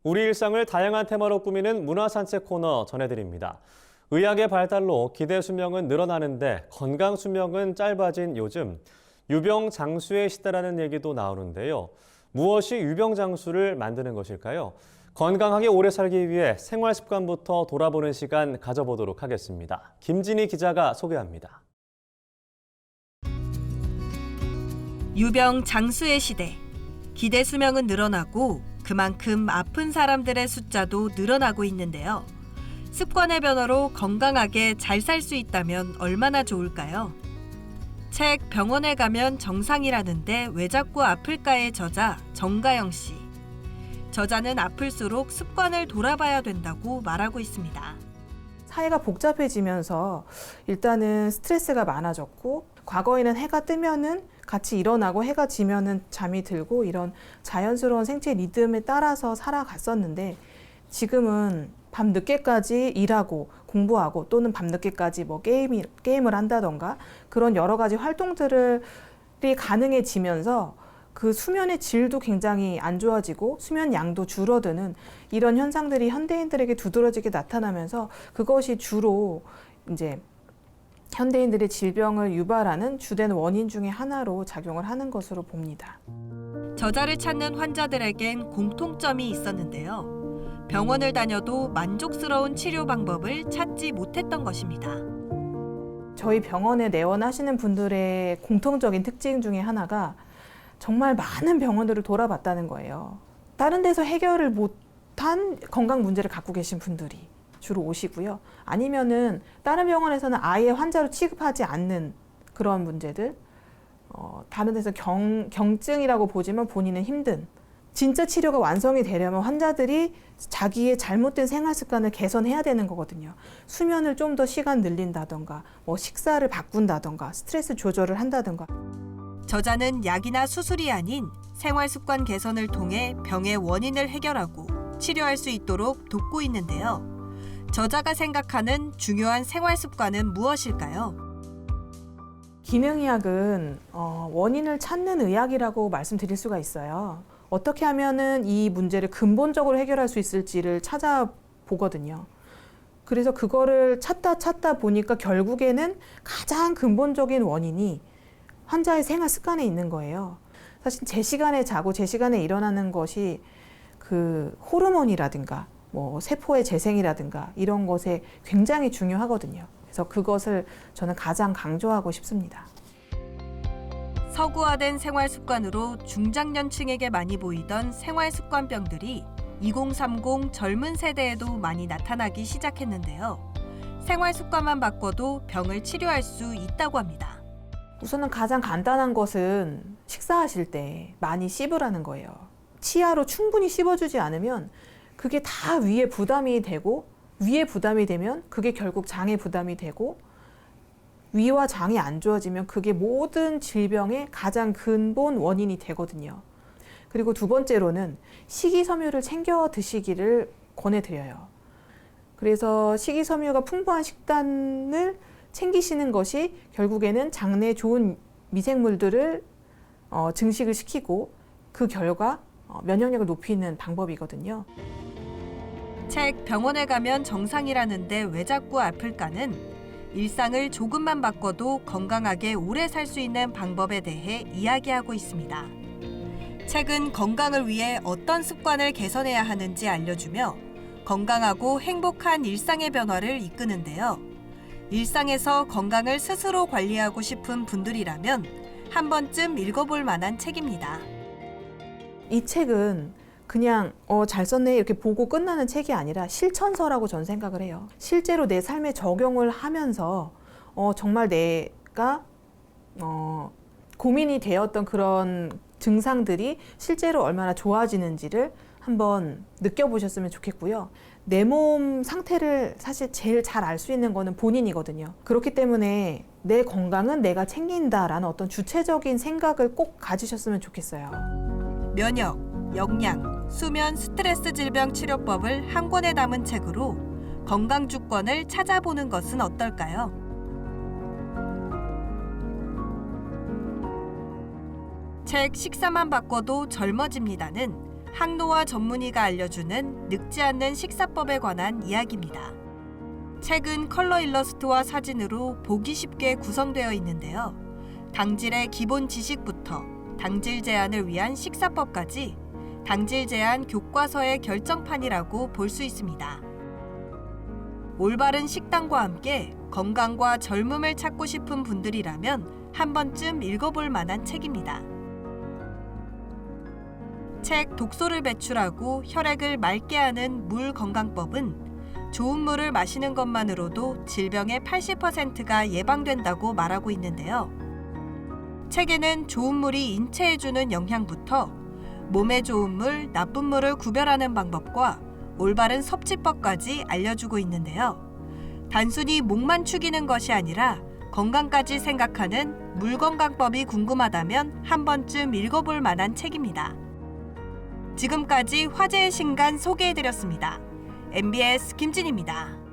우리 일상을 다양한 테마로 꾸미는 문화산책 코너 전해드립니다. 의학의 발달로 기대 수명은 늘어나는데 건강 수명은 짧아진 요즘 유병장수의 시대라는 얘기도 나오는데요. 무엇이 유병장수를 만드는 것일까요? 건강하게 오래 살기 위해 생활 습관부터 돌아보는 시간 가져보도록 하겠습니다. 김진희 기자가 소개합니다. 유병장수의 시대. 기대 수명은 늘어나고 그만큼 아픈 사람들의 숫자도 늘어나고 있는데요. 습관의 변화로 건강하게 잘 살 수 있다면 얼마나 좋을까요? 책 병원에 가면 정상이라는데 왜 자꾸 아플까의 저자 정가영 씨. 저자는 아플수록 습관을 돌아봐야 된다고 말하고 있습니다. 사회가 복잡해지면서 일단은 스트레스가 많아졌고 과거에는 해가 뜨면은 같이 일어나고 해가 지면은 잠이 들고 이런 자연스러운 생체 리듬에 따라서 살아갔었는데 지금은 밤 늦게까지 일하고 공부하고 또는 밤 늦게까지 뭐 게임을 한다던가 그런 여러 가지 활동들이 가능해지면서 그 수면의 질도 굉장히 안 좋아지고 수면 양도 줄어드는 이런 현상들이 현대인들에게 두드러지게 나타나면서 그것이 주로 이제 현대인들의 질병을 유발하는 주된 원인 중에 하나로 작용을 하는 것으로 봅니다. 저자를 찾는 환자들에겐 공통점이 있었는데요. 병원을 다녀도 만족스러운 치료 방법을 찾지 못했던 것입니다. 저희 병원에 내원하시는 분들의 공통적인 특징 중에 하나가 정말 많은 병원들을 돌아봤다는 거예요. 다른 데서 해결을 못한 건강 문제를 갖고 계신 분들이 주로 오시고요. 아니면은 다른 병원에서는 아예 환자로 취급하지 않는 그런 문제들, 다른 데서 경증이라고 보지만 본인은 힘든, 진짜 치료가 완성이 되려면 환자들이 자기의 잘못된 생활 습관을 개선해야 되는 거거든요. 수면을 좀 더 시간 늘린다던가, 뭐 식사를 바꾼다던가, 스트레스 조절을 한다던가. 저자는 약이나 수술이 아닌 생활 습관 개선을 통해 병의 원인을 해결하고 치료할 수 있도록 돕고 있는데요. 저자가 생각하는 중요한 생활 습관은 무엇일까요? 기능의학은 원인을 찾는 의학이라고 말씀드릴 수가 있어요. 어떻게 하면은 이 문제를 근본적으로 해결할 수 있을지를 찾아보거든요. 그래서 그거를 찾다 보니까 결국에는 가장 근본적인 원인이 환자의 생활 습관에 있는 거예요. 사실 제 시간에 자고 제 시간에 일어나는 것이 그 호르몬이라든가 뭐 세포의 재생이라든가 이런 것에 굉장히 중요하거든요. 그래서 그것을 저는 가장 강조하고 싶습니다. 서구화된 생활 습관으로 중장년층에게 많이 보이던 생활 습관병들이 2030 젊은 세대에도 많이 나타나기 시작했는데요. 생활 습관만 바꿔도 병을 치료할 수 있다고 합니다. 우선은 가장 간단한 것은 식사하실 때 많이 씹으라는 거예요. 치아로 충분히 씹어주지 않으면 그게 다 위에 부담이 되고 위에 부담이 되면 그게 결국 장에 부담이 되고 위와 장이 안 좋아지면 그게 모든 질병의 가장 근본 원인이 되거든요. 그리고 두 번째로는 식이섬유를 챙겨 드시기를 권해드려요. 그래서 식이섬유가 풍부한 식단을 챙기시는 것이 결국에는 장내에 좋은 미생물들을 증식을 시키고 그 결과 면역력을 높이는 방법이거든요. 책 병원에 가면 정상이라는데 왜 자꾸 아플까는 일상을 조금만 바꿔도 건강하게 오래 살 수 있는 방법에 대해 이야기하고 있습니다. 책은 건강을 위해 어떤 습관을 개선해야 하는지 알려주며 건강하고 행복한 일상의 변화를 이끄는데요. 일상에서 건강을 스스로 관리하고 싶은 분들이라면 한 번쯤 읽어볼 만한 책입니다. 이 책은 그냥 잘 썼네 이렇게 보고 끝나는 책이 아니라 실천서라고 저는 생각을 해요. 실제로 내 삶에 적용을 하면서 정말 내가 고민이 되었던 그런 증상들이 실제로 얼마나 좋아지는지를 한번 느껴보셨으면 좋겠고요. 내 몸 상태를 사실 제일 잘 알 수 있는 거는 본인이거든요. 그렇기 때문에 내 건강은 내가 챙긴다라는 어떤 주체적인 생각을 꼭 가지셨으면 좋겠어요. 면역, 영양, 수면, 스트레스 질병 치료법을 한 권에 담은 책으로 건강 주권을 찾아보는 것은 어떨까요? 책 식사만 바꿔도 젊어집니다는 항노화 전문의가 알려주는 늙지 않는 식사법에 관한 이야기입니다. 책은 컬러 일러스트와 사진으로 보기 쉽게 구성되어 있는데요. 당질의 기본 지식부터 당질 제한을 위한 식사법까지 당질 제한 교과서의 결정판이라고 볼 수 있습니다. 올바른 식단과 함께 건강과 젊음을 찾고 싶은 분들이라면 한 번쯤 읽어볼 만한 책입니다. 책 독소를 배출하고 혈액을 맑게 하는 물 건강법은 좋은 물을 마시는 것만으로도 질병의 80%가 예방된다고 말하고 있는데요. 책에는 좋은 물이 인체에 주는 영향부터 몸에 좋은 물, 나쁜 물을 구별하는 방법과 올바른 섭취법까지 알려주고 있는데요. 단순히 목만 축이는 것이 아니라 건강까지 생각하는 물건강법이 궁금하다면 한 번쯤 읽어볼 만한 책입니다. 지금까지 화제의 신간 소개해드렸습니다. MBS 김진입니다.